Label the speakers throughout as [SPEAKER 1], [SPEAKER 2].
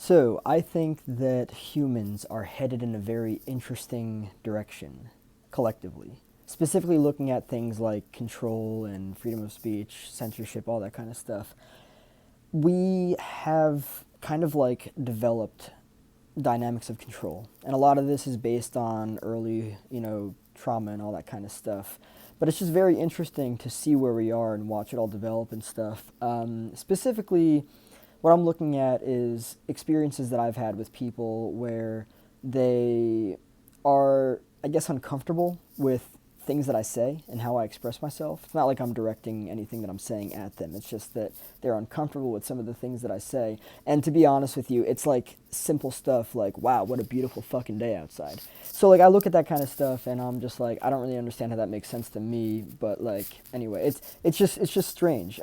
[SPEAKER 1] So, I think that humans are headed in a very interesting direction, collectively. Specifically looking at things like control and freedom of speech, censorship, all that kind of stuff. We have kind of like developed dynamics of control. And a lot of this is based on early, trauma and all that kind of stuff. But it's just very interesting to see where we are and watch it all develop and stuff. Specifically, what I'm looking at is experiences that I've had with people where they are, I guess, uncomfortable with things that I say and how I express myself. It's not like I'm directing anything that I'm saying at them. It's just that they're uncomfortable with some of the things that I say. And to be honest with you, it's like simple stuff like, wow, what a beautiful fucking day outside. So like I look at that kind of stuff and I'm just like, I don't really understand how that makes sense to me, but like anyway, it's just strange.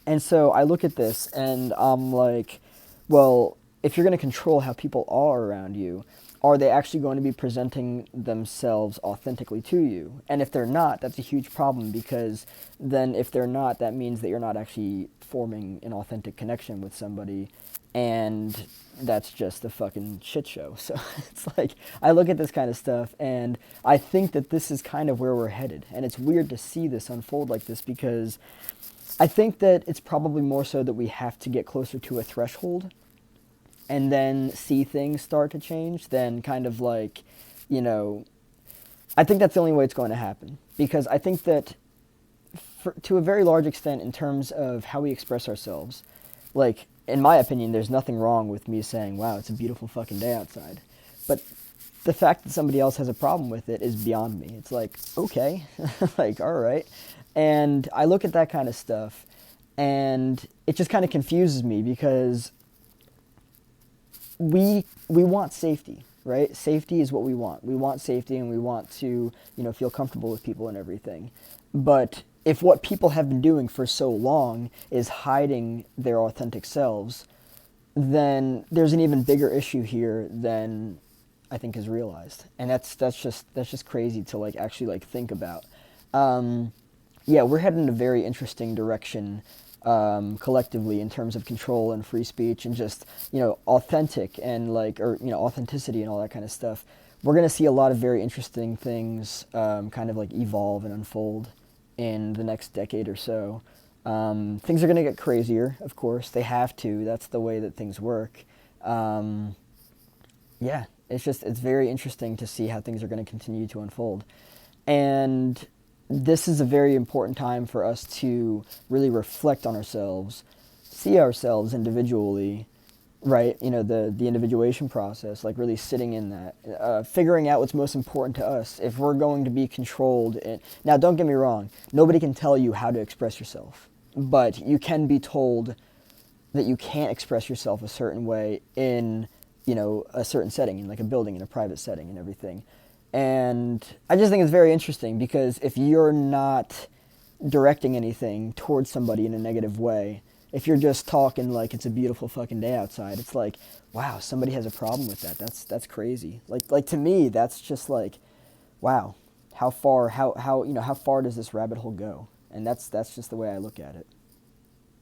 [SPEAKER 1] And so I look at this and I'm like, well, if you're going to control how people are around you, are they actually going to be presenting themselves authentically to you? And if they're not, that's a huge problem, because then if they're not, that means that you're not actually forming an authentic connection with somebody, and that's just a fucking shit show. So it's like, I look at this kind of stuff and I think that this is kind of where we're headed. And it's weird to see this unfold like this, because I think that it's probably more so that we have to get closer to a threshold and then see things start to change than kind of like, you know, I think that's the only way it's going to happen. Because I think that to a very large extent, in terms of how we express ourselves, like, in my opinion, there's nothing wrong with me saying, wow, it's a beautiful fucking day outside. But the fact that somebody else has a problem with it is beyond me. It's like, okay, like, all right. And I look at that kind of stuff and it just kind of confuses me, because we want safety, right? Safety is what we want. We want safety, and we want to, feel comfortable with people and everything. But if what people have been doing for so long is hiding their authentic selves, then there's an even bigger issue here than I think is realized. And that's just crazy to like actually like think about. Yeah, we're heading in a very interesting direction, collectively, in terms of control and free speech and just, authentic and like, or, authenticity and all that kind of stuff. We're going to see a lot of very interesting things kind of like evolve and unfold in the next decade or so. Things are going to get crazier, of course. They have to. That's the way that things work. Yeah, it's very interesting to see how things are going to continue to unfold. And this is a very important time for us to really reflect on ourselves, see ourselves individually, right? The individuation process, like really sitting in that, figuring out what's most important to us. If we're going to be controlled, now don't get me wrong, nobody can tell you how to express yourself, but you can be told that you can't express yourself a certain way in, a certain setting, in like a building, in a private setting and everything. And I just think it's very interesting, because if you're not directing anything towards somebody in a negative way, if you're just talking like it's a beautiful fucking day outside, it's like, wow, somebody has a problem with that. That's crazy. Like to me, that's just like, wow, how far does this rabbit hole go? And that's just the way I look at it.